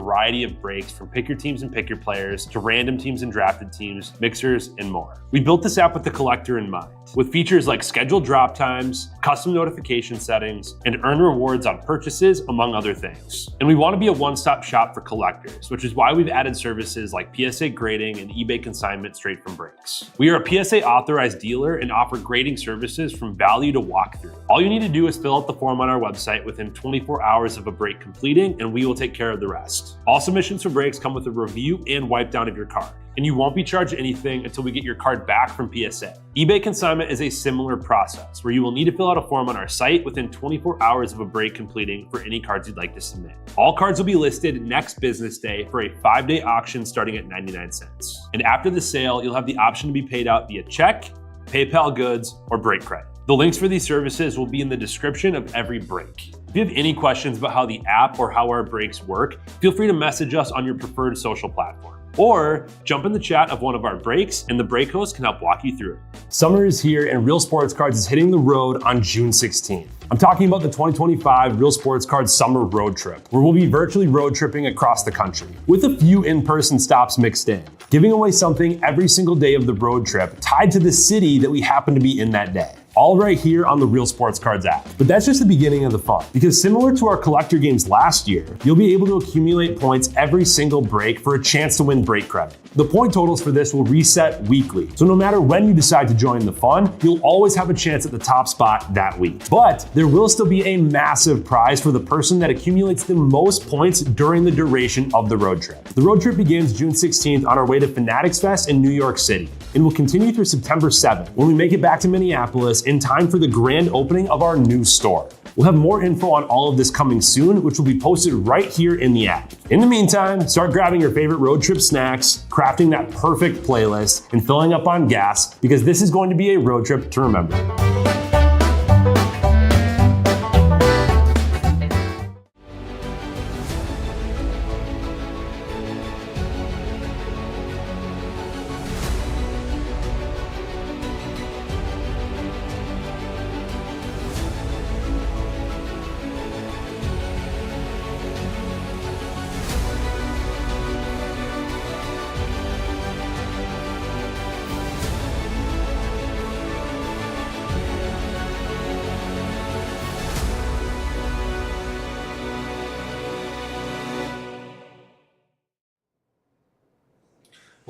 variety of breaks from pick your teams and pick your players to random teams and drafted teams, mixers, and more. We built this app with the collector in mind, with features like scheduled drop times, custom notification settings, and earn rewards on purchases, among other things. And we want to be a one-stop shop for collectors, which is why we've added services like PSA grading and eBay consignment straight from breaks. We are a PSA authorized dealer and offer grading services from value to walkthrough. All you need to do is fill out the form on our website within 24 hours of a break completing, and we will take care of the rest. All submissions for breaks come with a review and wipe down of your card, and you won't be charged anything until we get your card back from PSA. eBay consignment is a similar process where you will need to fill out a form on our site within 24 hours of a break completing for any cards you'd like to submit. All cards will be listed next business day for a 5-day auction starting at 99 cents. And after the sale, you'll have the option to be paid out via check, PayPal goods, or break credit. The links for these services will be in the description of every break. If you have any questions about how the app or how our breaks work, feel free to message us on your preferred social platform. Or jump in the chat of one of our breaks and the break host can help walk you through it. Summer is here and Real Sports Cards is hitting the road on June 16th. I'm talking about the 2025 Real Sports Cards Summer Road Trip, where we'll be virtually road tripping across the country, with a few in-person stops mixed in, giving away something every single day of the road trip tied to the city that we happen to be in that day. All right here on the Real Sports Cards app. But that's just the beginning of the fun, because similar to our collector games last year, you'll be able to accumulate points every single break for a chance to win break credit. The point totals for this will reset weekly, so no matter when you decide to join the fun, you'll always have a chance at the top spot that week. But there will still be a massive prize for the person that accumulates the most points during the duration of the road trip. The road trip begins June 16th on our way to Fanatics Fest in New York City, and will continue through September 7th when we make it back to Minneapolis in time for the grand opening of our new store. We'll have more info on all of this coming soon, which will be posted right here in the app. In the meantime, start grabbing your favorite road trip snacks, crafting that perfect playlist, and filling up on gas, because this is going to be a road trip to remember.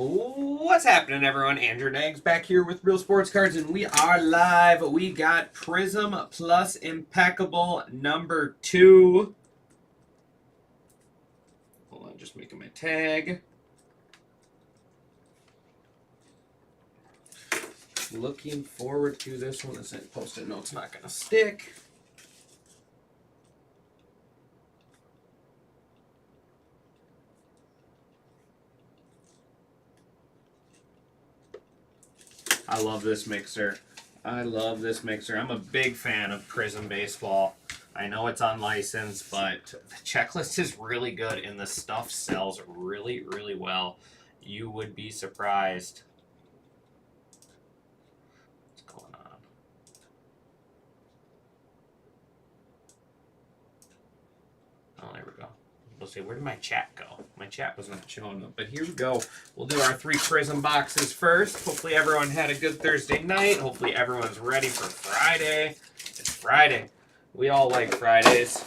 What's happening, everyone? Andrew Nags back here with Real Sports Cards, and we are live. We got Prizm plus Impeccable number 2. Hold on, just making my tag. Looking forward to this one. This post-it note's not going to stick. I love this mixer. I love this mixer. I'm a big fan of Prizm Baseball. I know it's unlicensed, but the checklist is really good, and the stuff sells really, really well. You would be surprised. What's going on? Oh, there we go. We'll see, where did my chat go? My chat was not showing up, but here we go. We'll do our 3 Prizm boxes first. Hopefully everyone had a good Thursday night. Hopefully everyone's ready for Friday. It's Friday. We all like Fridays.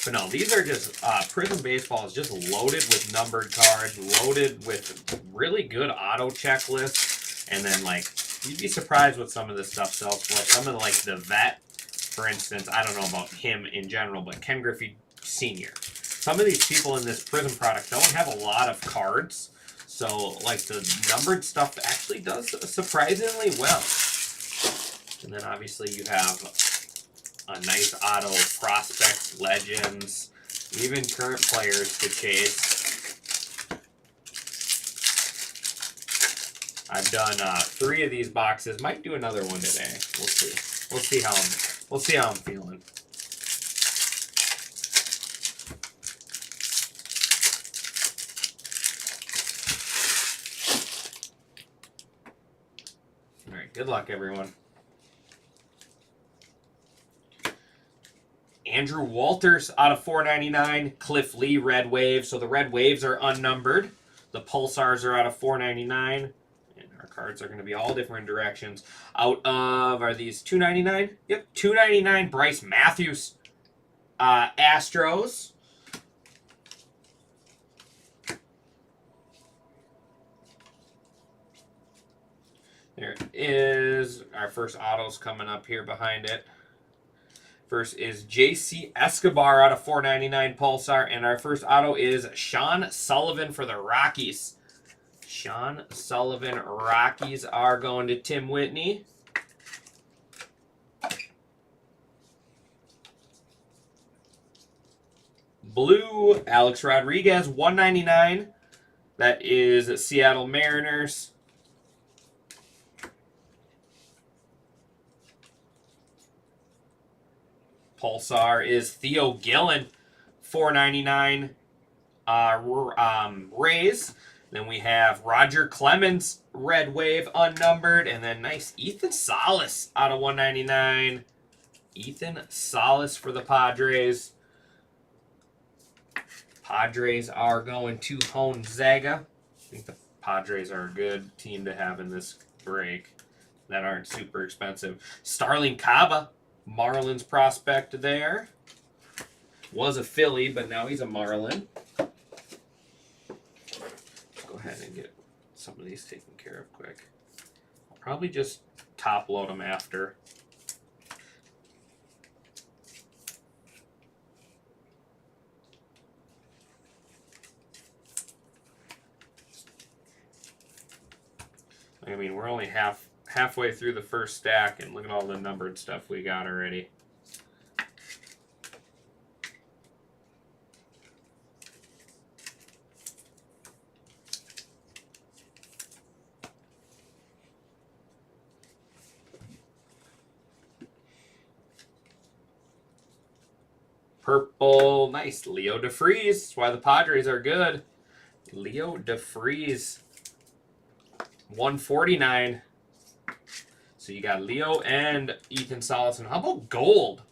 But no, these are just, Prizm Baseball is just loaded with numbered cards, loaded with really good auto checklists, and then, like, you'd be surprised what some of this stuff sells for. Some of, like, the vet, for instance, I don't know about him in general, but Ken Griffey Sr. Some of these people in this Prizm product don't have a lot of cards, so, like, the numbered stuff actually does surprisingly well. And then, obviously, you have a nice auto prospects, legends, even current players to chase. I've done 3 of these boxes. Might do another one today. We'll see. We'll see how I'm feeling. All right. Good luck, everyone. Andrew Walters out of 499. Cliff Lee, Red Wave. So the Red Waves are unnumbered. The Pulsars are out of 499. And our cards are going to be all different directions. Out of, are these 299? Yep, 299. Bryce Matthews. Astros. There is our first autos coming up here behind it. First is JC Escobar out of 499 Pulsar. And our first auto is Sean Sullivan for the Rockies. Sean Sullivan, Rockies are going to Tim Whitney. Blue, Alex Rodriguez, 199. That is Seattle Mariners. Pulsar is Theo Gillen, 499. Rays. Then we have Roger Clemens, Red Wave, unnumbered. And then nice Ethan Salas out of 199. Ethan Salas for the Padres. Padres are going to Gonzaga. I think the Padres are a good team to have in this break that aren't super expensive. Starling Caba, Marlins prospect there. Was a Philly, but now he's a Marlin. Let's go ahead and get some of these taken care of quick. I'll probably just top load them after. I mean, we're only halfway through the first stack, and look at all the numbered stuff we got already. Purple, nice. Leo DeFreeze. That's why the Padres are good. Leo DeFreeze. 149. So you got Leo and Ethan Salas. How about gold?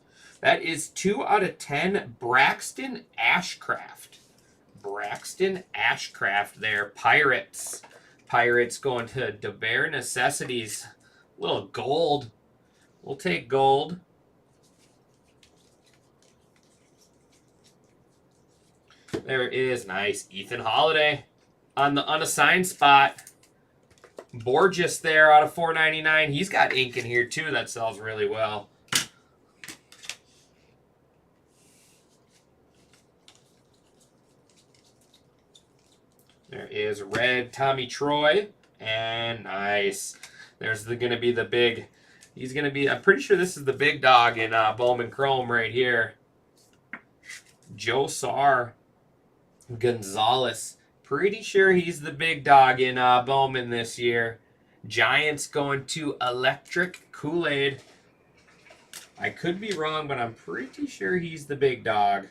That is 2 out of 10. Braxton Ashcraft. Braxton Ashcraft there. Pirates. Pirates going to DeBear Necessities. Little gold. We'll take gold. There is nice Ethan Holiday on the unassigned spot. Borges there out of 499. He's got ink in here too that sells really well. There is red Tommy Troy. And nice. There's going to be the big. He's going to be. I'm pretty sure this is the big dog in Bowman Chrome right here. Joe Sarr Gonzalez. Pretty sure he's the big dog in Bowman this year. Giants going to Electric Kool-Aid. I could be wrong, but I'm pretty sure he's the big dog.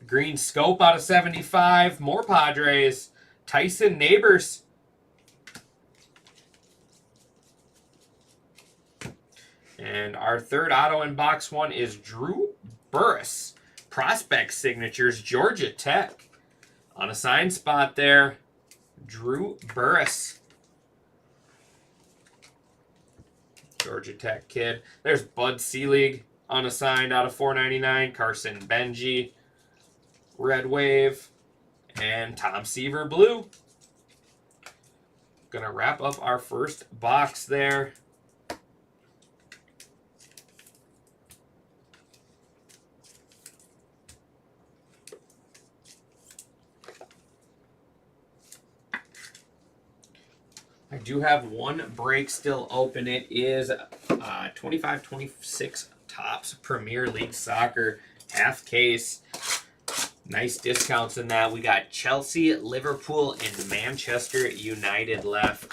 Green Scope out of 75. More Padres. Tyson Neighbors. And our third auto in box one is Drew Burris. Prospect signatures, Georgia Tech. Unassigned spot there, Drew Burris. Georgia Tech kid. There's Bud Selig, unassigned out of 499. Carson Benji, Red Wave. And Tom Seaver Blue. Gonna wrap up our first box there. I do have one break still open. It is 25-26 Topps Premier League Soccer half case. Nice discounts in that. We got Chelsea, Liverpool, and Manchester United left.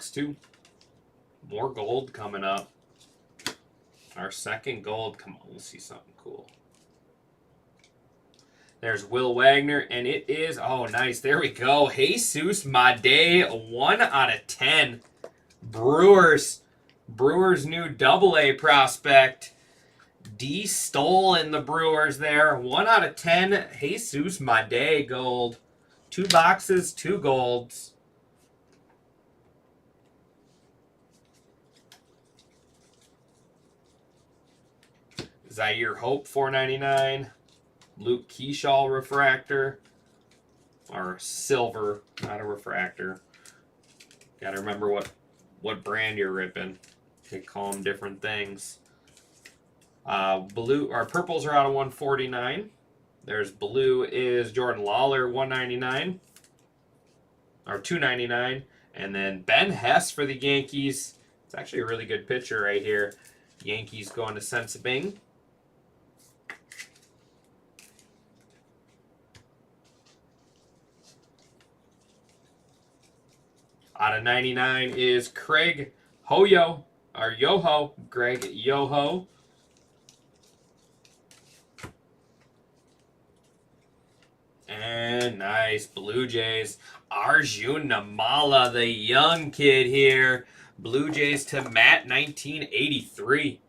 box, too. More gold coming up. Our second gold. Come on, let's see something cool. There's Will Wagner, and it is, oh, nice. There we go. Jesus Made, 1 out of 10. Brewers new AA prospect. D Stoll in the Brewers there. 1 out of 10. Jesus Made gold. 2 boxes, 2 golds. Zaire Hope, $4.99. Luke Keyshaw refractor. Or silver, not a refractor. Gotta remember what brand you're ripping. They call them different things. Blue or purples are out of 149. There's blue is Jordan Lawler, 199. Or 299. And then Ben Hess for the Yankees. It's actually a really good picture right here. Yankees going to Sensabing. Out of 99 is Craig Hoyo, or Yoho, Greg Yoho. And nice, Blue Jays. Arjun Namala, the young kid here. Blue Jays to Matt, 1983.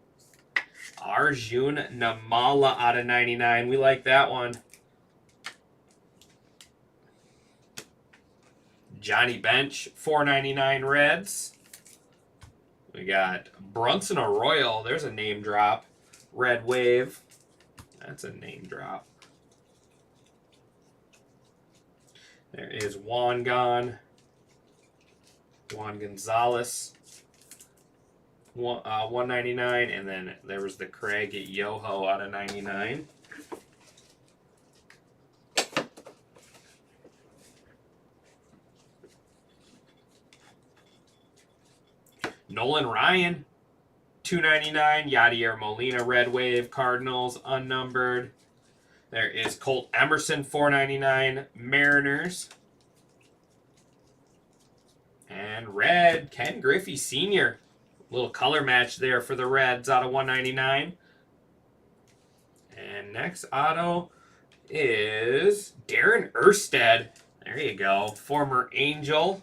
Arjun Namala out of 99. We like that one. Johnny Bench, $4.99 Reds. We got Brunson Arroyo. There's a name drop. Red Wave. That's a name drop. There is Juan Gonzalez. $1.99. And then there was the Craig Yoho out of 99. Nolan Ryan, $2.99. Yadier Molina, Red Wave, Cardinals, unnumbered. There is Colt Emerson, $4.99, Mariners. And red, Ken Griffey Sr. Little color match there for the Reds out of 199. And next auto is Darren Erstad. There you go. Former Angel.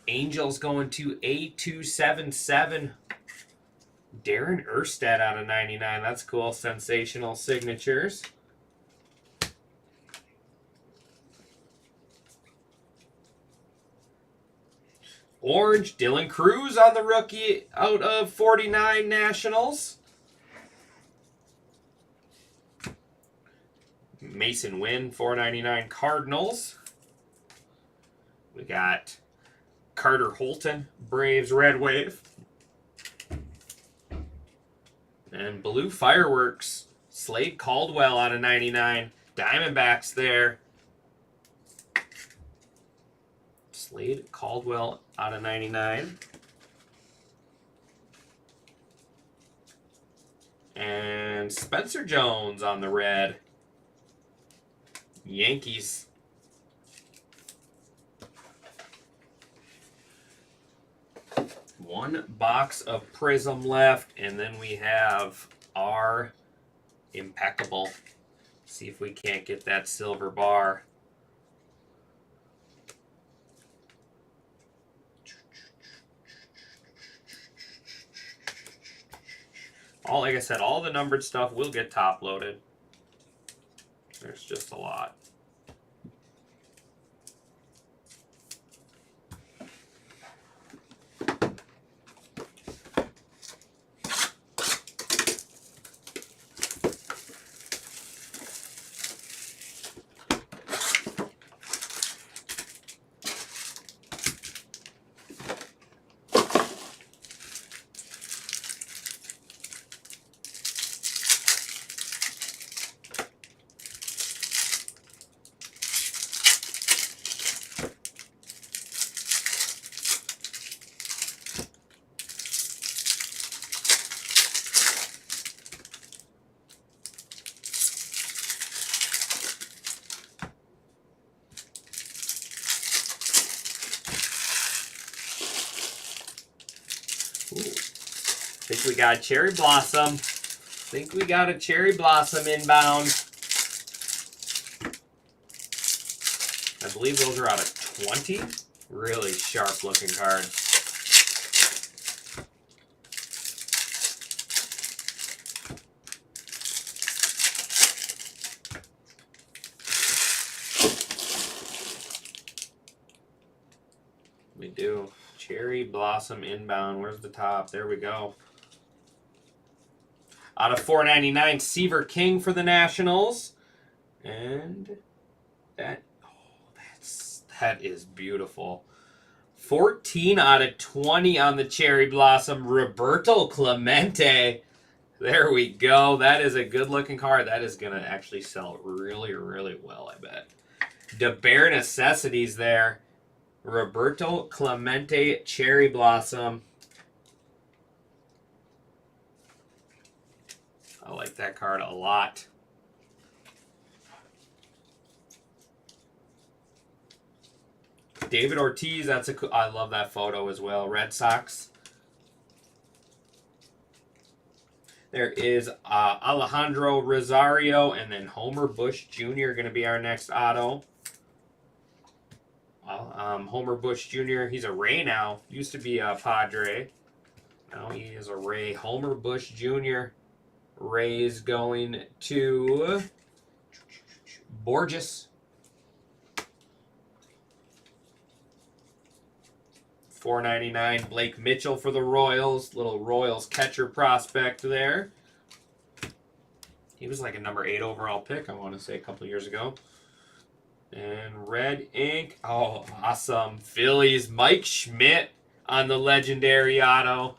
Angels going to A277. Darren Erstad out of 99. That's cool. Sensational signatures. Orange, Dylan Cruz on the rookie out of 49 Nationals. Mason Wynn, $4.99 Cardinals. We got Carter Holton, Braves Red Wave. And Blue Fireworks, Slade Caldwell out of 99. Diamondbacks there. Slade Caldwell out of 99. And Spencer Jones on the red. Yankees. One box of Prizm left, and then we have our Impeccable. See if we can't get that silver bar. Like I said, all the numbered stuff will get top loaded. There's just a lot. Think we got a cherry blossom. Think we got a cherry blossom inbound. I believe those are out of 20. Really sharp looking card. We do. Cherry blossom inbound. Where's the top? There we go. Out of 499, Seaver King for the Nationals. And that that is beautiful. 14 out of 20 on the cherry blossom. Roberto Clemente. There we go. That is a good looking card. That is going to actually sell really, really well, I bet. The Bare Necessities there. Roberto Clemente cherry blossom. I like that card a lot. David Ortiz, I love that photo as well. Red Sox. There is Alejandro Rosario, and then Homer Bush Jr. going to be our next auto. Homer Bush Jr., he's a Ray now. Used to be a Padre. Now he is a Ray. Homer Bush Jr. Rays going to Borges. $4.99. Blake Mitchell for the Royals. Little Royals catcher prospect there. He was like a number 8 overall pick, I want to say, a couple years ago. And red ink. Oh, awesome. Phillies. Mike Schmidt on the legendary auto.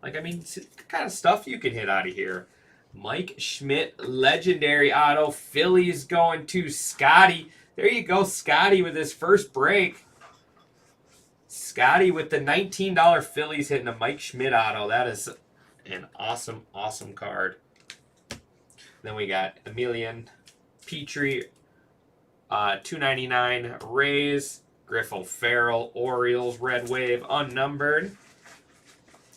Like, I mean, the kind of stuff you can hit out of here. Mike Schmidt, legendary auto. Phillies going to Scotty. There you go, Scotty with his first break. Scotty with the $19 Phillies hitting a Mike Schmidt auto. That is an awesome, awesome card. Then we got Emilian Petrie, $2.99 Rays, Griff O'Farrell, Orioles, Red Wave, unnumbered.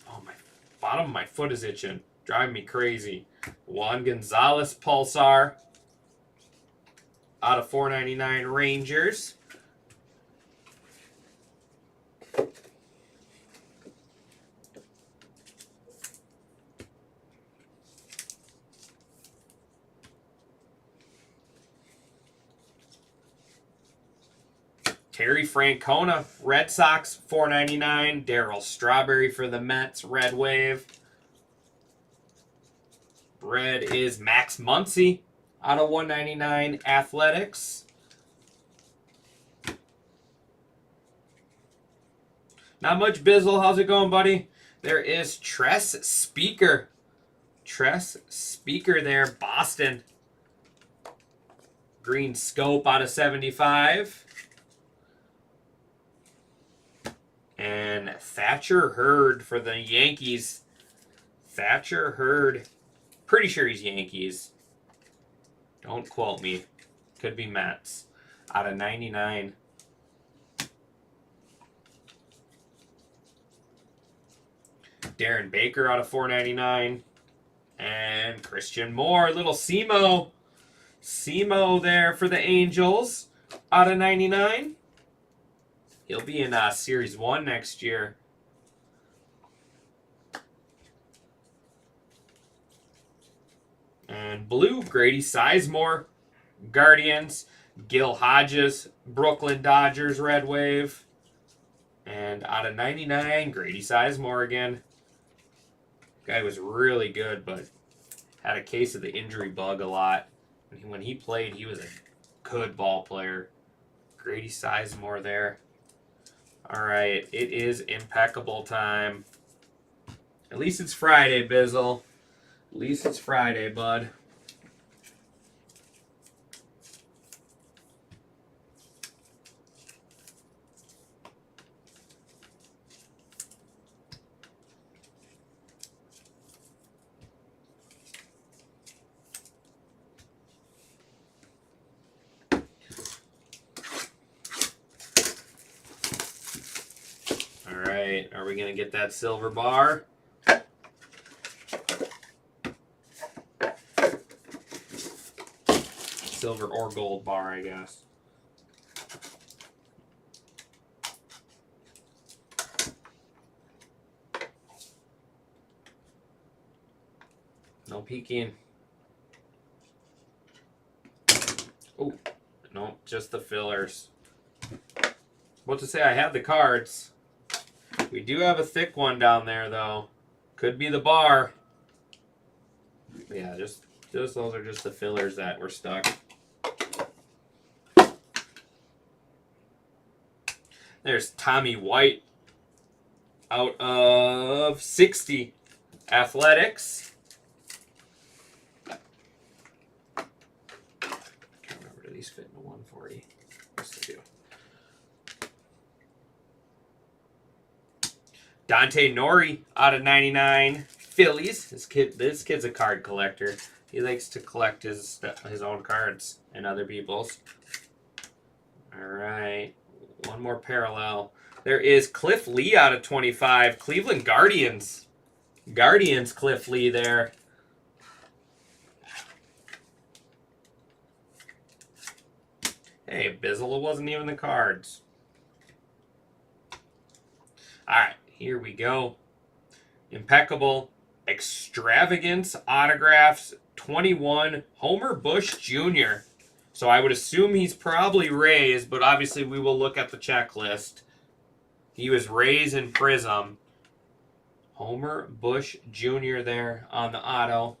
Oh, my bottom of my foot is itching. Driving me crazy. Juan Gonzalez Pulsar out of 499 Rangers. Terry Francona, Red Sox, $4.99. Darryl Strawberry for the Mets, Red Wave. Red is Max Muncy out of 199 Athletics. Not much Bizzle. How's it going, buddy? There is Tress Speaker. Tress Speaker there, Boston. Green Scope out of 75. And Thatcher Hurd for the Yankees. Thatcher Hurd. Pretty sure he's Yankees. Don't quote me. Could be Mets. Out of 99. Darren Baker out of 499. And Christian Moore. Little Simo. Simo there for the Angels. Out of 99. He'll be in Series 1 next year. And blue, Grady Sizemore, Guardians. Gil Hodges, Brooklyn Dodgers, Red Wave. And out of 99, Grady Sizemore again. Guy was really good, but had a case of the injury bug a lot. When he played, he was a good ball player. Grady Sizemore there. All right, it is impeccable time. At least it's Friday, Bizzle. At least it's Friday, bud. All right, are we going to get that silver bar? silver or gold bar, I guess. No peeking. Oh, no, just the fillers. What to say, I have the cards. We do have a thick one down there, though. Could be the bar. Yeah, just those are just the fillers that were stuck. There's Tommy White out of 60. Athletics. Can't remember, do these fit in a 140? Yes, they do. Dante Nori out of 99. Phillies. This kid's a card collector. He likes to collect his own cards and other people's. All right. One more parallel. There is Cliff Lee out of 25. Cleveland Guardians. Guardians Cliff Lee there. Hey, Bizzle wasn't even the cards. All right, here we go. Impeccable Extravagance Autographs 21 Homer Bush Jr. So I would assume he's probably Rays, but obviously we will look at the checklist. He was Rays in Prizm. Homer Bush Jr. there on the auto.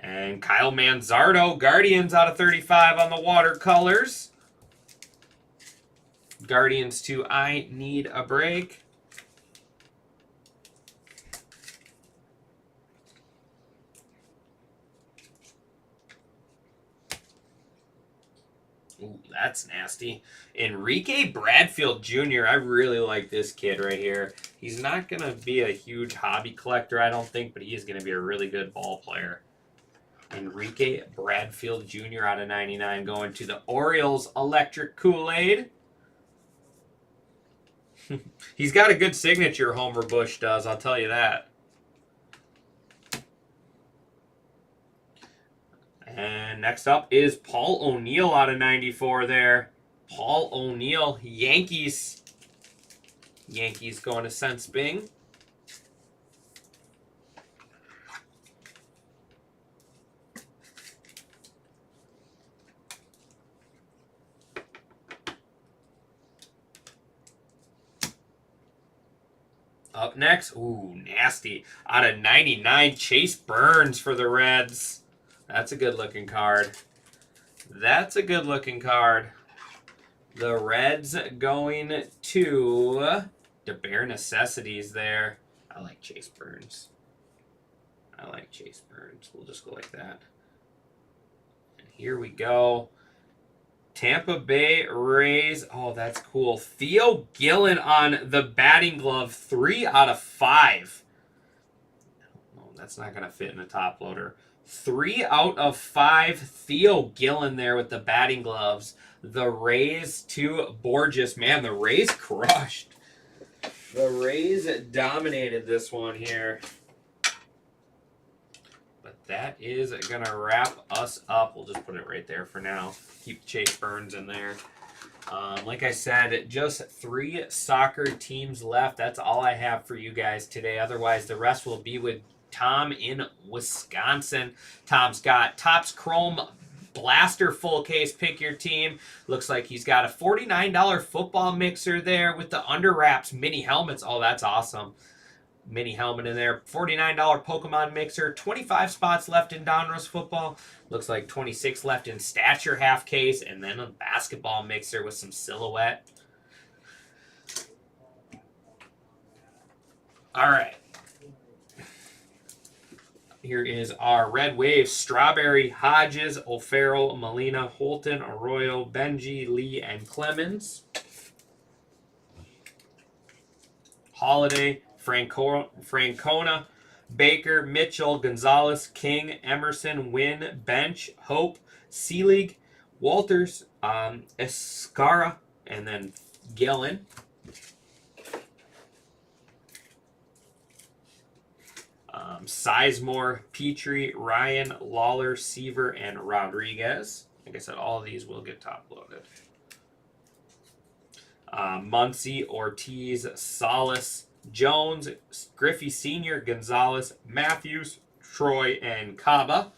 And Kyle Manzardo, Guardians out of 35 on the watercolors. Guardians to I Need a Break. Ooh, that's nasty. Enrique Bradfield Jr. I really like this kid right here. He's not going to be a huge hobby collector, I don't think, but he is going to be a really good ball player. Enrique Bradfield Jr. out of 99 going to the Orioles Electric Kool-Aid. He's got a good signature, Homer Bush does, I'll tell you that. And next up is Paul O'Neill out of 94 there. Paul O'Neill, Yankees. Yankees going to Sense Bing. Up next, ooh, nasty. Out of 99, Chase Burns for the Reds. That's a good-looking card. That's a good-looking card. The Reds going to the Bare Necessities there. I like Chase Burns. I like Chase Burns. We'll just go like that. And here we go. Tampa Bay Rays. Oh, that's cool. Theo Gillen on the batting glove. 3 out of 5. Oh, that's not going to fit in a top loader. 3 out of 5. Theo Gillen there with the batting gloves. The Rays to Borges. Man, the Rays crushed. The Rays dominated this one here. But that is going to wrap us up. We'll just put it right there for now. Keep Chase Burns in there. Like I said, just 3 soccer teams left. That's all I have for you guys today. Otherwise, the rest will be with Tom in Wisconsin. Tom's got Topps Chrome Blaster full case. Pick your team. Looks like he's got a $49 football mixer there with the under wraps mini helmets. Oh, that's awesome. Mini helmet in there. $49 Pokemon mixer. 25 spots left in Donruss football. Looks like 26 left in stature half case. And then a basketball mixer with some silhouette. All right. Here is our Red Wave. Strawberry, Hodges, O'Farrell, Molina, Holton, Arroyo, Benji, Lee, and Clemens. Holiday, Francona, Baker, Mitchell, Gonzalez, King, Emerson, Wynn, Bench, Hope, Seelig, Walters, Escara, and then Gillen. Sizemore, Petrie, Ryan, Lawler, Seaver, and Rodriguez. Like I said, all of these will get top loaded. Muncy, Ortiz, Salas, Jones, Griffey Sr., Gonzalez, Matthews, Troy, and Kaba.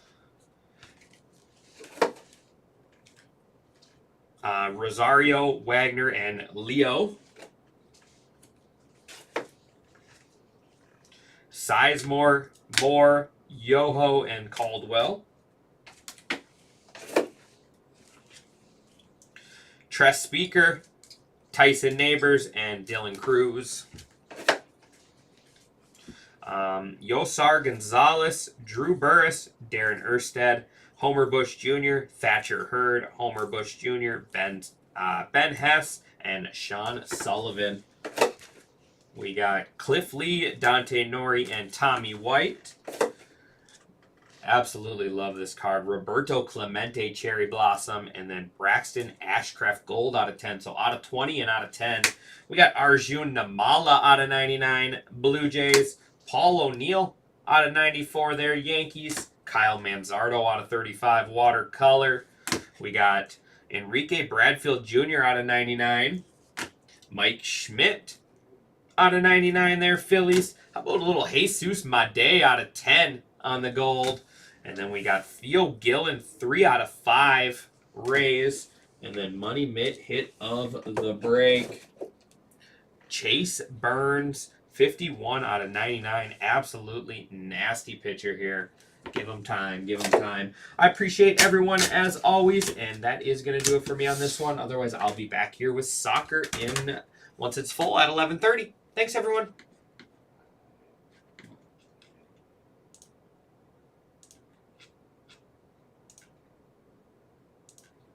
Rosario, Wagner, and Leo. Sizemore, Moore, Yoho, and Caldwell. Tress Speaker, Tyson Neighbors, and Dylan Cruz. Yosar Gonzalez, Drew Burris, Darren Erstad, Homer Bush Jr., Thatcher Hurd, Homer Bush Jr., Ben Hess, and Sean Sullivan. We got Cliff Lee, Dante Nori, and Tommy White. Absolutely love this card. Roberto Clemente, Cherry Blossom, and then Braxton Ashcraft Gold out of 10. So out of 20 and out of 10. We got Arjun Namala out of 99, Blue Jays. Paul O'Neill out of 94 there, Yankees. Kyle Manzardo out of 35, Watercolor. We got Enrique Bradfield Jr. out of 99. Mike Schmidt out of 99 there, Phillies. How about a little Jesus Made out of 10 on the gold? And then we got Theo Gillen, 3 out of 5, Rays. And then Money Mitt hit of the break. Chase Burns, 51 out of 99. Absolutely nasty pitcher here. Give him time. Give him time. I appreciate everyone as always. And that is going to do it for me on this one. Otherwise, I'll be back here with soccer once it's full at 11:30. Thanks, everyone.